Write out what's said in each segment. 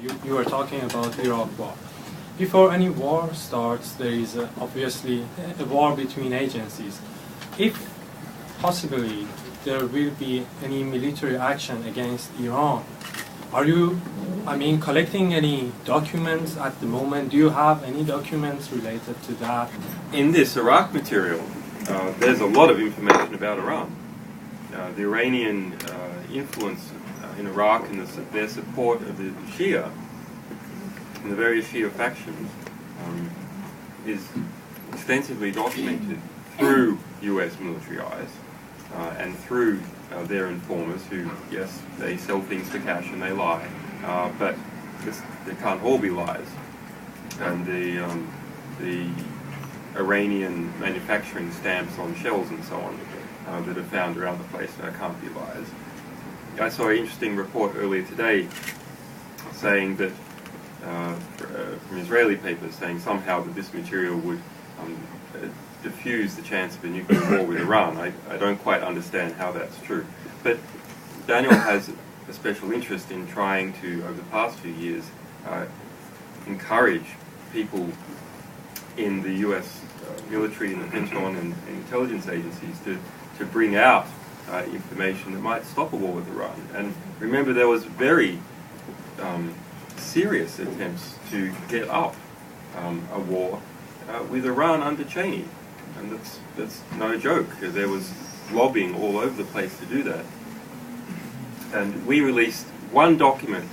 you are talking about Iraq war. Before any war starts, there is obviously a war between agencies. If possibly there will be any military action against Iran, are you, collecting any documents at the moment? Do you have any documents related to that? In this Iraq material, there's a lot of information about Iran. The Iranian influence in Iraq and their support of the Shia and the various Shia factions is extensively documented through US military eyes and through their informers who, yes, they sell things for cash and they lie, but they can't all be lies. And the Iranian manufacturing stamps on shells and so on that are found around the place can't be lies. I saw an interesting report earlier today saying that, from Israeli papers, saying somehow that this material would diffuse the chance of a nuclear war with Iran. I don't quite understand how that's true. But Daniel has a special interest in trying to, over the past few years, encourage people in the US military and the Pentagon and intelligence agencies to bring out information that might stop a war with Iran. And remember, there was very serious attempts to get up a war with Iran under Cheney. And that's no joke. There was lobbying all over the place to do that. And we released one document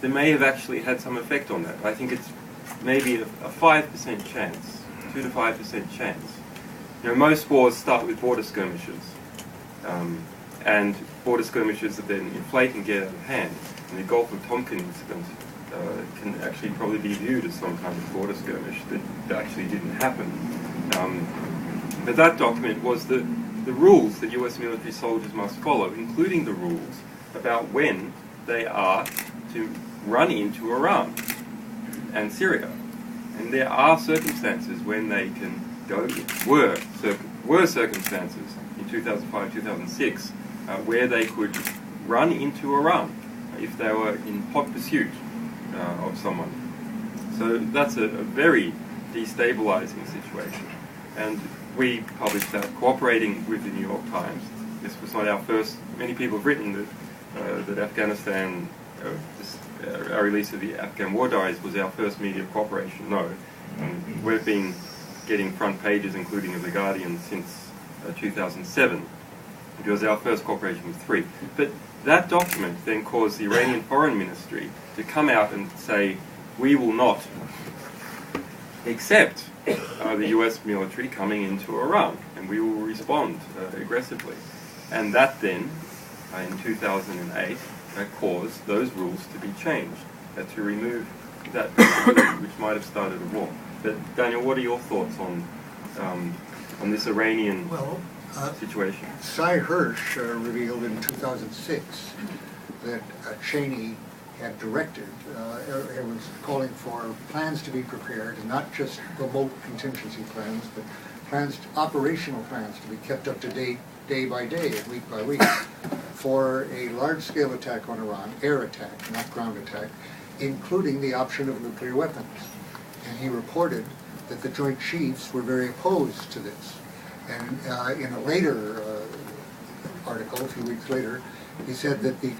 that may have actually had some effect on that. I think it's maybe a 5% chance, 2 to 5% chance. You know, most wars start with border skirmishes. And border skirmishes that then inflate and get out of hand. And the Gulf of Tonkin incident can actually probably be viewed as some kind of border skirmish that actually didn't happen. But that document was the rules that US military soldiers must follow, including the rules about when they are to run into Iran and Syria. And there are circumstances when they can go, were circumstances in 2005, 2006, where they could run into Iran if they were in hot pursuit of someone. So that's a very destabilizing situation. And we published that cooperating with the New York Times. This was not our first. Many people have written that Afghanistan, our release of the Afghan War Diaries was our first media cooperation. No. We've been getting front pages, including of The Guardian, since 2007. It was our first cooperation with 3. But that document then caused the Iranian Foreign Ministry to come out and say, we will not accept the US military coming into Iran, and we will respond aggressively. And that then, in 2008, caused those rules to be changed, to remove that possibility, which might have started a war. But Daniel, what are your thoughts on this Iranian situation? Sy Hersh revealed in 2006 that Cheney had directed, it was calling for plans to be prepared, and not just remote contingency plans, but operational plans to be kept up to date day by day and week by week for a large-scale attack on Iran, air attack, not ground attack, including the option of nuclear weapons. And he reported that the Joint Chiefs were very opposed to this. And in a later article, a few weeks later, he said that the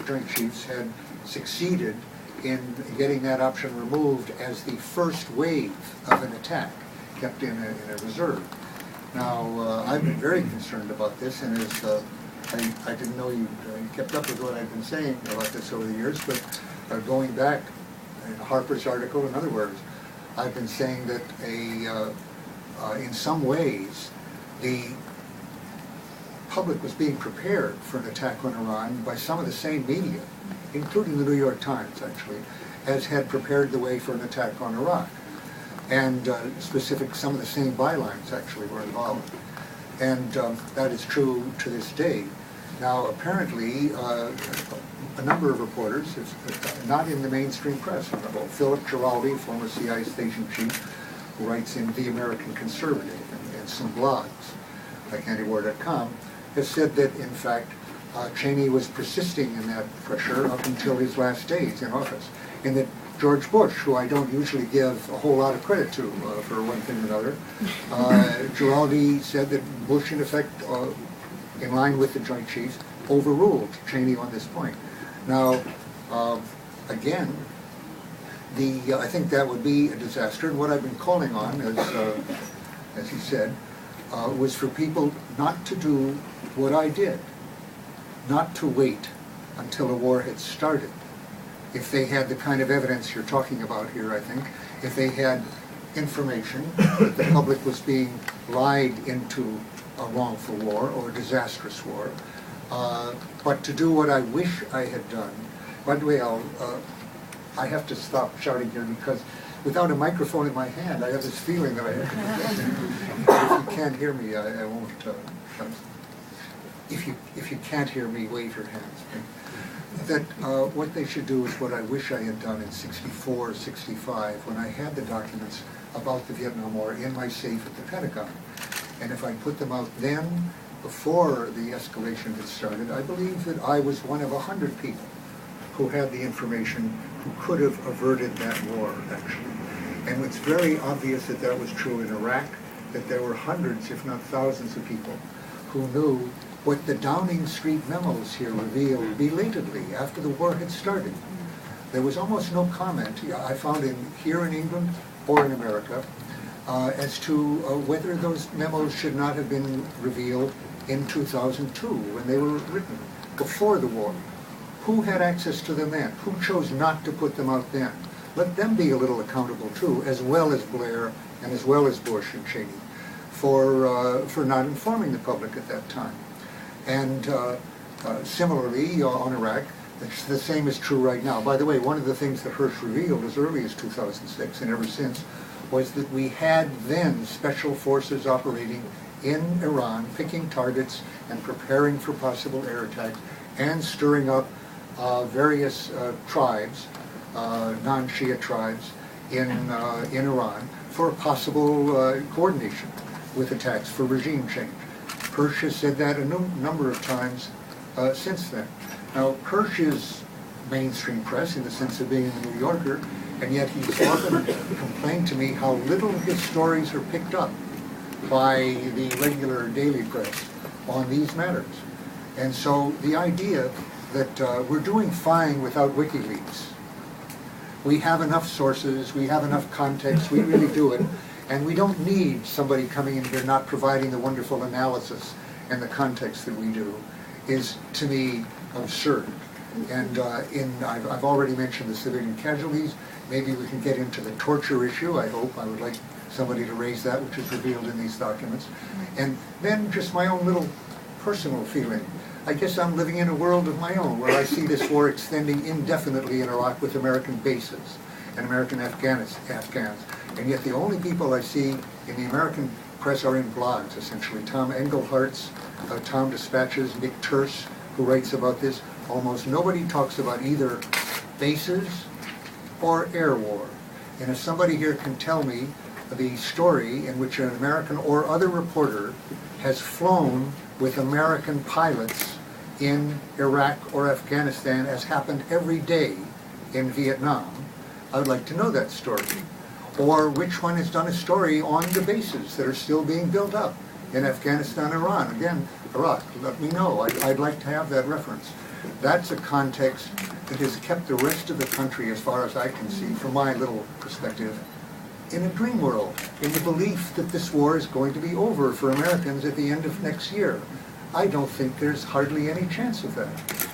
Joint Chiefs had succeeded in getting that option removed as the first wave of an attack, kept in a reserve. Now, I've been very concerned about this, and as I didn't know you kept up with what I've been saying about this over the years, but going back in Harper's article, in other words, I've been saying that in some ways, the public was being prepared for an attack on Iran by some of the same media, including the New York Times, actually, as had prepared the way for an attack on Iraq. And some of the same bylines actually were involved. And that is true to this day. Now, apparently, a number of reporters, not in the mainstream press, Philip Giraldi, former CIA station chief, who writes in The American Conservative and some blogs, like antiwar.com, has said that, in fact, Cheney was persisting in that pressure up until his last days in office. And that George Bush, who I don't usually give a whole lot of credit to for one thing or another, Giraldi said that Bush, in effect, in line with the Joint Chiefs, overruled Cheney on this point. Now, again, I think that would be a disaster. And what I've been calling on, as he said, was for people not to do what I did, not to wait until a war had started. If they had the kind of evidence you're talking about here, I think, if they had information that the public was being lied into a wrongful war or a disastrous war, but to do what I wish I had done. By the way, I have to stop shouting here because without a microphone in my hand, I have this feeling that I have to do that. If you can't hear me, I won't. If you can't hear me, wave your hands. That what they should do is what I wish I had done in '64, '65, when I had the documents about the Vietnam War in my safe at the Pentagon. And if I put them out then, before the escalation had started, I believe that I was one of 100 people who had the information who could have averted that war, actually. And it's very obvious that that was true in Iraq, that there were hundreds, if not thousands, of people who knew what the Downing Street memos here revealed belatedly after the war had started. There was almost no comment I found here in England or in America as to whether those memos should not have been revealed in 2002 when they were written, before the war. Who had access to them then? Who chose not to put them out then? Let them be a little accountable too, as well as Blair and as well as Bush and Cheney, for not informing the public at that time. And similarly, on Iraq, the same is true right now. By the way, one of the things that Hirsch revealed as early as 2006 and ever since was that we had then special forces operating in Iran, picking targets and preparing for possible air attacks and stirring up various tribes, non-Shia tribes in Iran for possible coordination with attacks for regime change. Hirsch has said that a number of times since then. Now, Hirsch is mainstream press in the sense of being a New Yorker, and yet he's often complained to me how little his stories are picked up by the regular daily press on these matters. And so the idea that we're doing fine without WikiLeaks. We have enough sources, we have enough context, we really do it, and we don't need somebody coming in here not providing the wonderful analysis and the context that we do, is, to me, absurd. And I've already mentioned the civilian casualties. Maybe we can get into the torture issue, I hope. I would like somebody to raise that, which is revealed in these documents. And then just my own little personal feeling. I guess I'm living in a world of my own where I see this war extending indefinitely in Iraq with American bases and American Afghans. And yet the only people I see in the American press are in blogs, essentially. Tom Englehart's Tom Dispatches, Nick Terse, who writes about this. Almost nobody talks about either bases or air war. And if somebody here can tell me the story in which an American or other reporter has flown with American pilots in Iraq or Afghanistan, as happened every day in Vietnam, I would like to know that story. Or which one has done a story on the bases that are still being built up in Afghanistan, Iran. Again, Iraq, let me know. I'd like to have that reference. That's a context that has kept the rest of the country, as far as I can see, from my little perspective, in a dream world, in the belief that this war is going to be over for Americans at the end of next year. I don't think there's hardly any chance of that.